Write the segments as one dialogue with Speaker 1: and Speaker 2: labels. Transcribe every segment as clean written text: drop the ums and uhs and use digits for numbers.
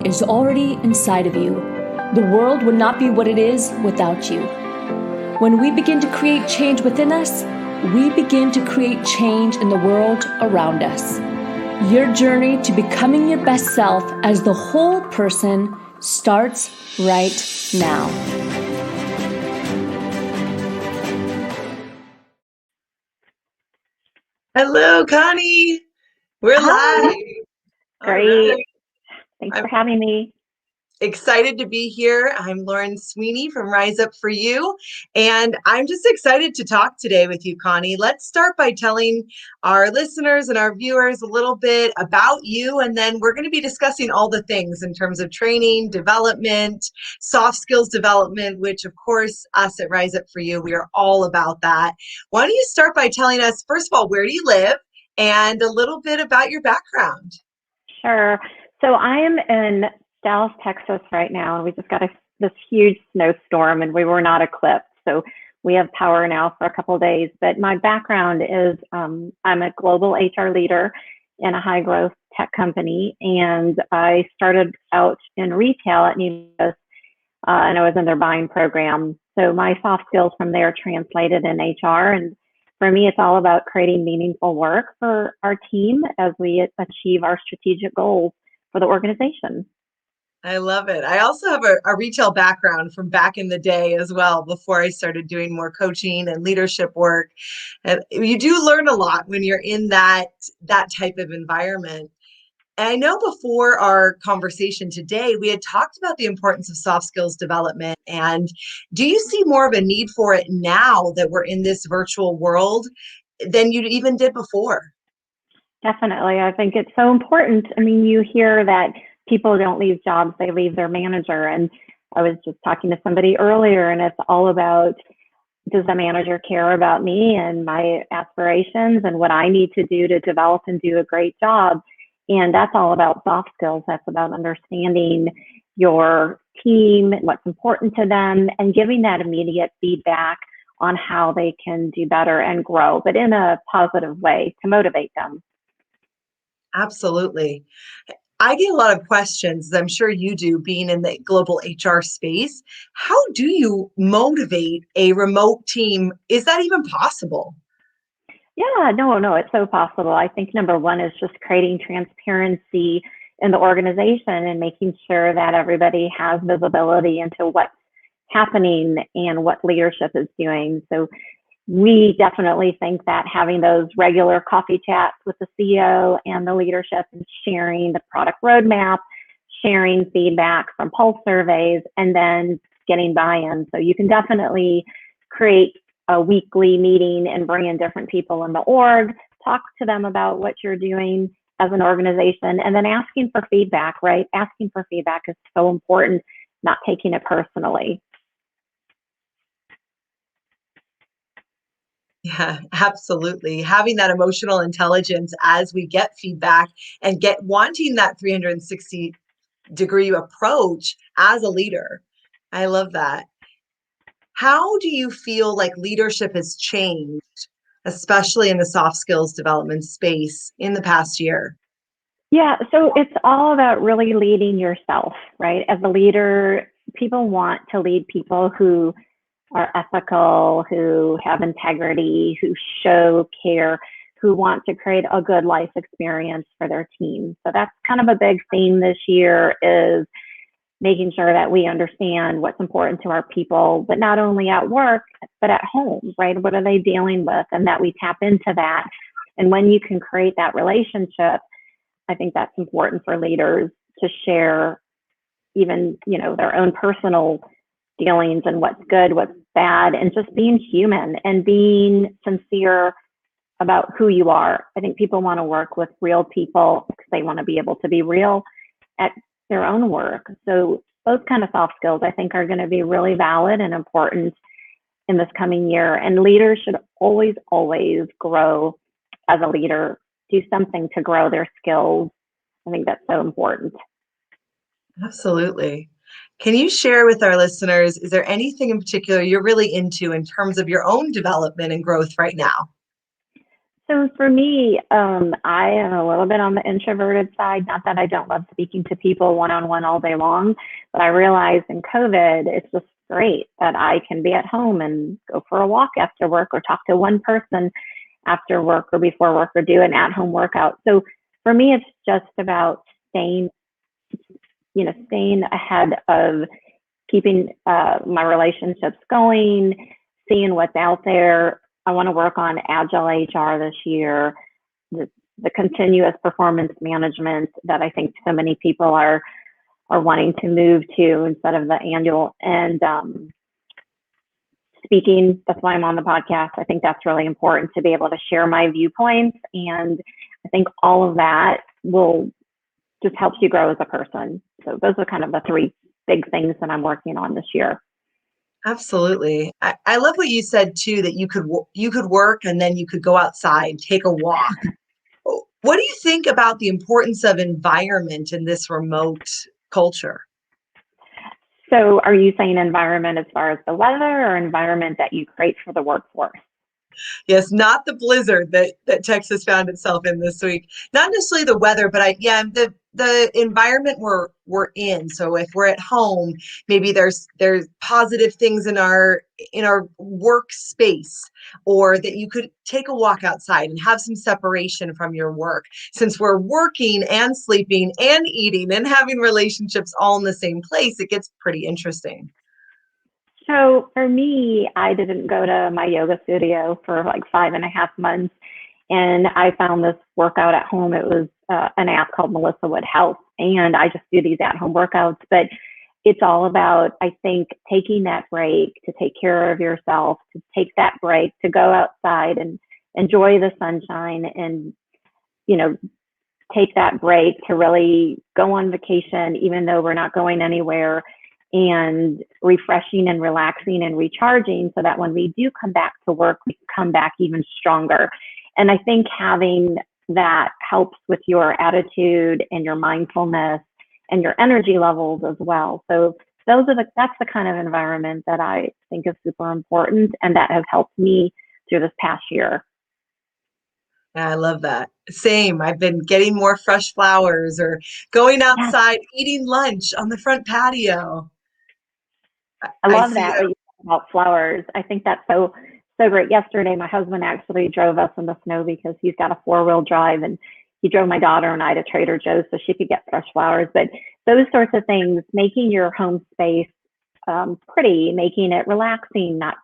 Speaker 1: is already inside of you. The world would not be what it is without you. When we begin to create change within us, we begin to create change in the world around us. Your journey to becoming your best self as the whole person starts right now.
Speaker 2: Hello, Connie. We're live.
Speaker 3: Great.
Speaker 2: Right.
Speaker 3: Thanks for having me.
Speaker 2: Excited to be here. I'm Lauren Sweeney from Rise Up For You, and I'm just excited to talk today with you, Connie. Let's start by telling our listeners and our viewers a little bit about you, and then we're going to be discussing all the things in terms of training, development, soft skills development, which of course us at Rise Up For You, we are all about that. Why don't you start by telling us, first of all, where do you live and a little bit about your background?
Speaker 3: Sure. So I am in Dallas, Texas right now, and we just got this huge snowstorm and we were not eclipsed. So we have power now for a couple of days. But my background is I'm a global HR leader in a high growth tech company. And I started out in retail at Nevis, and I was in their buying program. So my soft skills from there translated in HR. And for me, it's all about creating meaningful work for our team as we achieve our strategic goals for the organization.
Speaker 2: I love it. I also have a retail background from back in the day as well, before I started doing more coaching and leadership work. And you do learn a lot when you're in that type of environment. And I know before our conversation today, we had talked about the importance of soft skills development. And do you see more of a need for it now that we're in this virtual world than you even did before?
Speaker 3: Definitely. I think it's so important. I mean, you hear that people don't leave jobs, they leave their manager. And I was just talking to somebody earlier, and it's all about, does the manager care about me and my aspirations and what I need to do to develop and do a great job? And that's all about soft skills. That's about understanding your team, what's important to them, and giving that immediate feedback on how they can do better and grow, but in a positive way to motivate them.
Speaker 2: Absolutely. I get a lot of questions, I'm sure you do, being in the global HR space. How do you motivate a remote team? Is that even possible?
Speaker 3: Yeah, no, it's so possible. I think number one is just creating transparency in the organization and making sure that everybody has visibility into what's happening and what leadership is doing. So we definitely think that having those regular coffee chats with the CEO and the leadership and sharing the product roadmap, sharing feedback from pulse surveys, and then getting buy-in. So you can definitely create a weekly meeting and bring in different people in the org, talk to them about what you're doing as an organization, and then asking for feedback, right? Asking for feedback is so important, not taking it personally.
Speaker 2: Yeah, absolutely. Having that emotional intelligence as we get feedback and wanting that 360-degree approach as a leader. I love that. How do you feel like leadership has changed, especially in the soft skills development space in the past year?
Speaker 3: Yeah, so it's all about really leading yourself, right? As a leader, people want to lead people who are ethical, who have integrity, who show care, who want to create a good life experience for their team. So that's kind of a big theme this year, is making sure that we understand what's important to our people, but not only at work, but at home, right? What are they dealing with? And that we tap into that. And when you can create that relationship, I think that's important for leaders to share even, their own personal dealings and what's good, what's bad, and just being human and being sincere about who you are. I think people want to work with real people because they want to be able to be real at their own work. So those kind of soft skills, I think, are going to be really valid and important in this coming year. And leaders should always, always grow as a leader, do something to grow their skills. I think that's so important.
Speaker 2: Absolutely. Can you share with our listeners, is there anything in particular you're really into in terms of your own development and growth right now?
Speaker 3: So for me, I am a little bit on the introverted side. Not that I don't love speaking to people one-on-one all day long, but I realized in COVID, it's just great that I can be at home and go for a walk after work or talk to one person after work or before work or do an at-home workout. So for me, it's just about staying ahead of keeping my relationships going, seeing what's out there. I want to work on agile HR this year, the continuous performance management that I think so many people are wanting to move to instead of the annual. And speaking, that's why I'm on the podcast. I think that's really important to be able to share my viewpoints. And I think all of that will just helps you grow as a person. So those are kind of the three big things that I'm working on this year.
Speaker 2: Absolutely. I love what you said too, that you could work and then you could go outside, take a walk. What do you think about the importance of environment in this remote culture?
Speaker 3: So are you saying environment as far as the weather or environment that you create for the workforce?
Speaker 2: Yes, not the blizzard that Texas found itself in this week. Not necessarily the weather, but the environment we're in. So if we're at home, maybe there's positive things in our workspace, or that you could take a walk outside and have some separation from your work. Since we're working and sleeping and eating and having relationships all in the same place, it gets pretty interesting.
Speaker 3: So for me, I didn't go to my yoga studio for like 5.5 months. And I found this workout at home. It was an app called Melissa Wood Health. And I just do these at home workouts. But it's all about, I think, taking that break to take care of yourself, to take that break, to go outside and enjoy the sunshine and, you know, take that break to really go on vacation, even though we're not going anywhere, and refreshing and relaxing and recharging so that when we do come back to work, we come back even stronger. And I think having that helps with your attitude and your mindfulness and your energy levels as well. So that's the kind of environment that I think is super important and that has helped me through this past year.
Speaker 2: Yeah, I love that. Same. I've been getting more fresh flowers or going
Speaker 3: Yes,
Speaker 2: outside, eating lunch on the front patio.
Speaker 3: I
Speaker 2: I
Speaker 3: love
Speaker 2: see
Speaker 3: that
Speaker 2: that.
Speaker 3: what you said about flowers. I think that's so great. Yesterday, my husband actually drove us in the snow because he's got a 4-wheel drive, and he drove my daughter and I to Trader Joe's so she could get fresh flowers. But those sorts of things, making your home space pretty, making it relaxing, not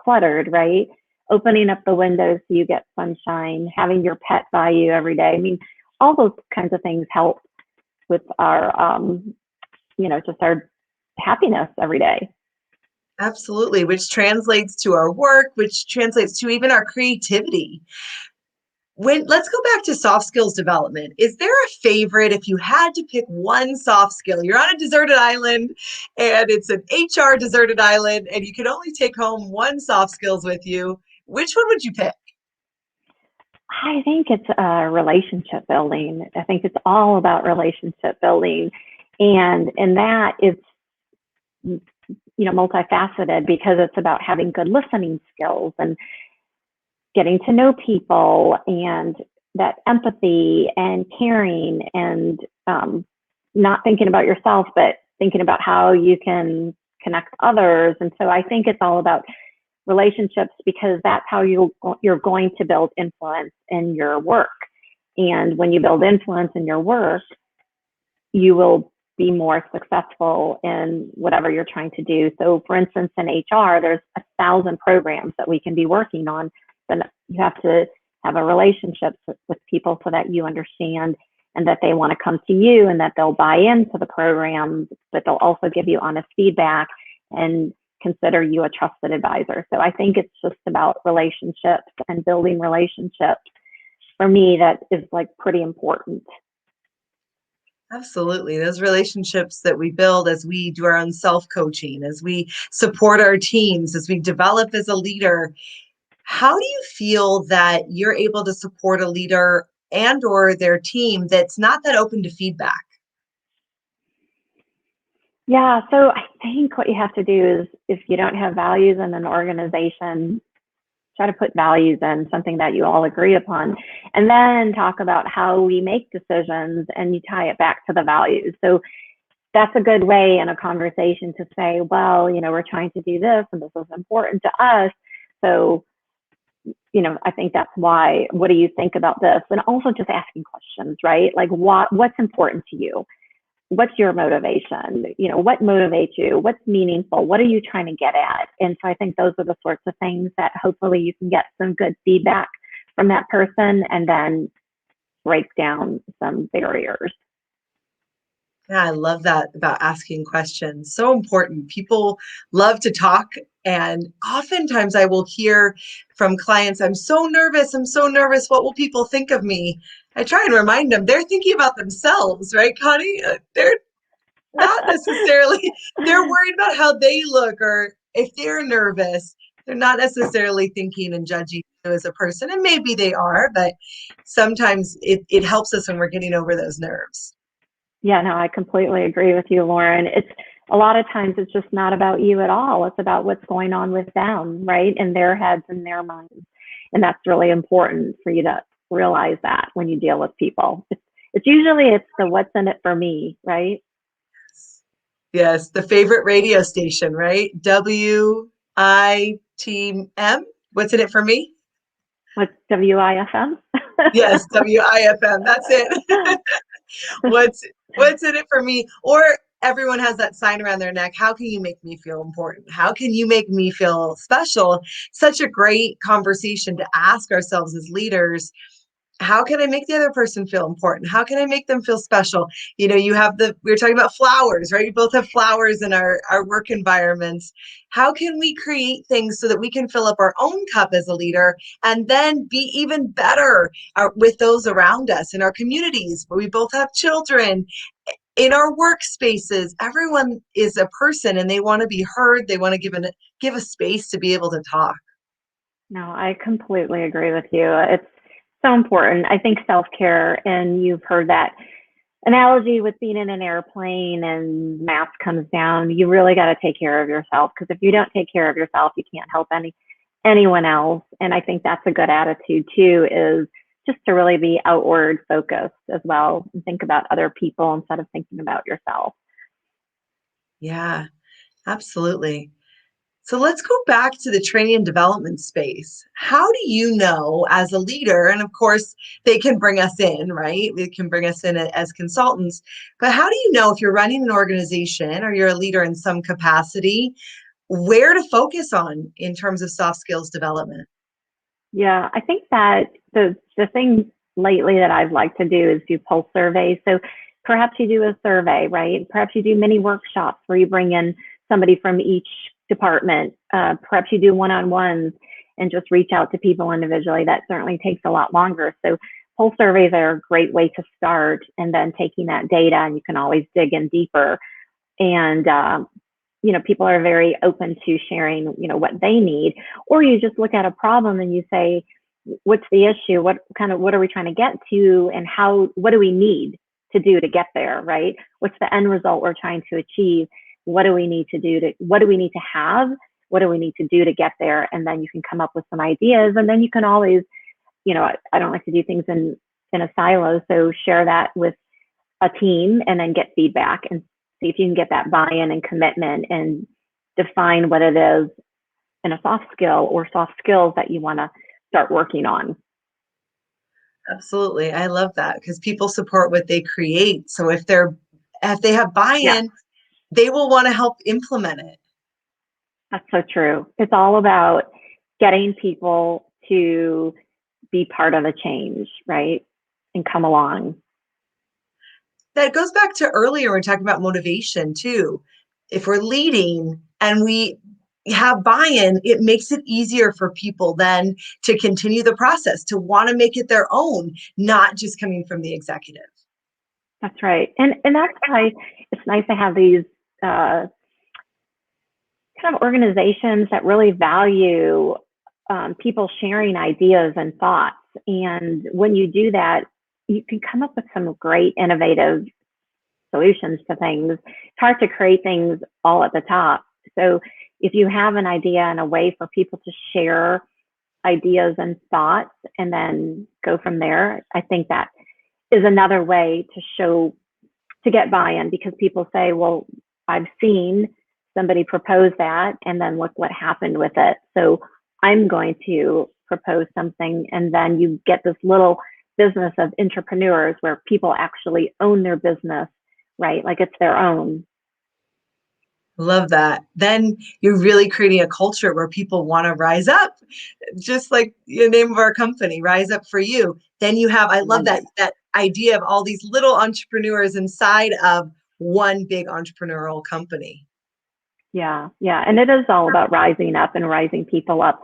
Speaker 3: cluttered, right? Opening up the windows so you get sunshine, having your pet by you every day. I mean, all those kinds of things help with our, just our happiness every day.
Speaker 2: Absolutely, which translates to our work, which translates to even our creativity. Let's go back to soft skills development. Is there a favorite if you had to pick one soft skill? You're on a deserted island and it's an HR deserted island and you can only take home one soft skills with you. Which one would you pick?
Speaker 3: I think it's relationship building. I think it's all about relationship building. And in that, it's multifaceted because it's about having good listening skills and getting to know people and that empathy and caring and not thinking about yourself, but thinking about how you can connect others. And so I think it's all about relationships because that's how you're going to build influence in your work. And when you build influence in your work, you will be more successful in whatever you're trying to do. So for instance, in HR, there's 1,000 programs that we can be working on. Then you have to have a relationship with people so that you understand and that they want to come to you and that they'll buy into the program, but they'll also give you honest feedback and consider you a trusted advisor. So I think it's just about relationships and building relationships. For me, that is like pretty important.
Speaker 2: Absolutely. Those relationships that we build as we do our own self-coaching, as we support our teams, as we develop as a leader. How do you feel that you're able to support a leader and or their team that's not that open to feedback?
Speaker 3: Yeah, so I think what you have to do is if you don't have values in an organization, try to put values in, something that you all agree upon, and then talk about how we make decisions, and you tie it back to the values. So that's a good way in a conversation to say, well, we're trying to do this and this is important to us. So, I think that's why, what do you think about this? And also just asking questions, right? Like what's important to you? What's your motivation? What motivates you? What's meaningful? What are you trying to get at? And so I think those are the sorts of things that hopefully you can get some good feedback from that person and then break down some barriers.
Speaker 2: Yeah, I love that about asking questions. So important. People love to talk. And oftentimes I will hear from clients, I'm so nervous. I'm so nervous. What will people think of me? I try and remind them they're thinking about themselves, right, Connie? They're not necessarily, they're worried about how they look, or if they're nervous, they're not necessarily thinking and judging you as a person. And maybe they are, but sometimes it helps us when we're getting over those nerves.
Speaker 3: Yeah, no, I completely agree with you, Lauren. It's a lot of times it's just not about you at all. It's about what's going on with them, right? In their heads and their minds. And that's really important for you to realize that when you deal with people. It's usually it's the what's in it for me, right?
Speaker 2: Yes, the favorite radio station, right? WITM. What's in it for me?
Speaker 3: What's WIFM?
Speaker 2: Yes, WIFM. That's it. What's what's in it for me? Or everyone has that sign around their neck. How can you make me feel important? How can you make me feel special? Such a great conversation to ask ourselves as leaders. How can I make the other person feel important? How can I make them feel special? You have we were talking about flowers, right? We both have flowers in our work environments. How can we create things so that we can fill up our own cup as a leader and then be even better with those around us in our communities? But we both have children in our workspaces. Everyone is a person and they want to be heard. They want to give a space to be able to talk.
Speaker 3: No, I completely agree with you. It's so important. I think self-care, and you've heard that analogy with being in an airplane and mask comes down, you really got to take care of yourself, because if you don't take care of yourself, you can't help anyone else. And I think that's a good attitude too, is just to really be outward focused as well and think about other people instead of thinking about yourself.
Speaker 2: Yeah, absolutely. So let's go back to the training and development space. How do you know as a leader, and of course they can bring us in, right? They can bring us in as consultants, but how do you know if you're running an organization or you're a leader in some capacity, where to focus on in terms of soft skills development?
Speaker 3: Yeah, I think that the thing lately that I've liked to do is do pulse surveys. So perhaps you do a survey, right? Perhaps you do mini workshops where you bring in somebody from each department. Perhaps you do one-on-ones and just reach out to people individually. That certainly takes a lot longer. So pulse surveys are a great way to start, and then taking that data, and you can always dig in deeper. And people are very open to sharing, what they need. Or you just look at a problem and you say, what's the issue? What are we trying to get to, and what do we need to do to get there, right? What's the end result we're trying to achieve? What do we need to do what do we need to have? What do we need to do to get there? And then you can come up with some ideas, and then you can always, I don't like to do things in a silo. So share that with a team and then get feedback and see if you can get that buy-in and commitment, and define what it is in a soft skill or soft skills that you want to start working on.
Speaker 2: Absolutely. I love that because people support what they create. So if they have
Speaker 3: Yeah,
Speaker 2: buy-in, they will want to help implement it.
Speaker 3: that's so true. It's all about getting people to be part of the change, right? And come along.
Speaker 2: That goes back to earlier, we're talking about motivation too. If we're leading and we have buy-in, it makes it easier for people then to continue the process, to want to make it their own, not just coming from the executive.
Speaker 3: That's right. And that's why it's nice to have these kind of organizations that really value people sharing ideas and thoughts. And when you do that, you can come up with some great innovative solutions to things. It's hard to create things all at the top. So if you have an idea and a way for people to share ideas and thoughts and then go from there. I think that is another way to get buy-in, because people say, well, I've seen somebody propose that and then look what happened with it. So I'm going to propose something. And then you get this little business of entrepreneurs where people actually own their business, right? Like it's their own.
Speaker 2: Love that. Then you're really creating a culture where people want to rise up, just like the name of our company, Rise Up for You. Then you have, I love that idea of all these little entrepreneurs inside of one big entrepreneurial company.
Speaker 3: Yeah, yeah. And it is all about rising up and rising people up.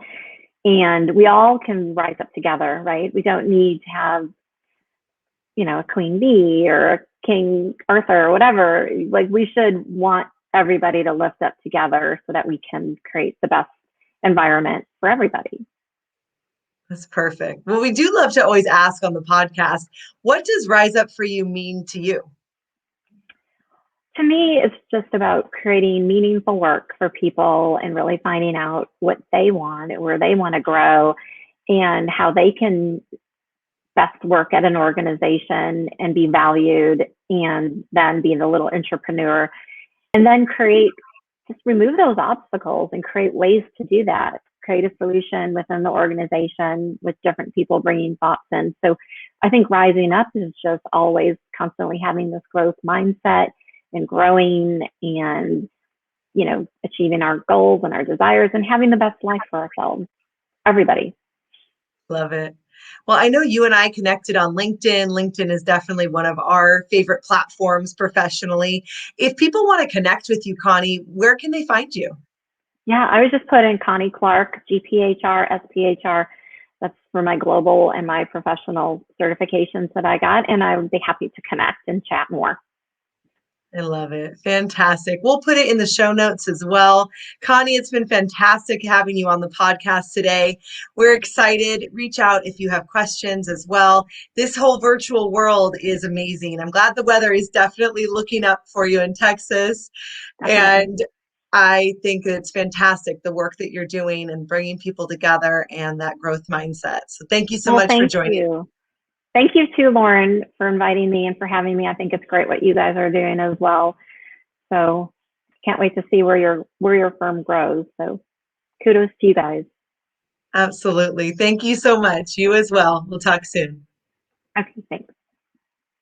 Speaker 3: And we all can rise up together, right? We don't need to have, a Queen Bee or a King Arthur or whatever. Like we should want everybody to lift up together so that we can create the best environment for everybody.
Speaker 2: That's perfect. Well, we do love to always ask on the podcast, what does Rise Up for You mean to you?
Speaker 3: To me, it's just about creating meaningful work for people and really finding out what they want, where they want to grow, and how they can best work at an organization and be valued, and then be the little entrepreneur, and then just remove those obstacles and create ways to do that. Create a solution within the organization with different people bringing thoughts in. So I think rising up is just always constantly having this growth mindset and growing and, achieving our goals and our desires and having the best life for ourselves. Everybody.
Speaker 2: Love it. Well, I know you and I connected on LinkedIn. LinkedIn is definitely one of our favorite platforms professionally. If people want to connect with you, Connie, where can they find you?
Speaker 3: Yeah, I was just put in Connie Clark, GPHR, SPHR. That's for my global and my professional certifications that I got. And I would be happy to connect and chat more.
Speaker 2: I love it. Fantastic. We'll put it in the show notes as well. Connie, it's been fantastic having you on the podcast today. We're excited. Reach out if you have questions as well. This whole virtual world is amazing. I'm glad the weather is definitely looking up for you in Texas.
Speaker 3: Definitely.
Speaker 2: And I think it's fantastic, the work that you're doing and bringing people together and that growth mindset. So thank you so
Speaker 3: Well,
Speaker 2: much for
Speaker 3: thank
Speaker 2: joining.
Speaker 3: you. Thank you too, Lauren, for inviting me and for having me. I think it's great what you guys are doing as well. So can't wait to see where your firm grows. So kudos to you guys.
Speaker 2: Absolutely. Thank you so much. You as well. We'll talk soon.
Speaker 3: Okay, thanks.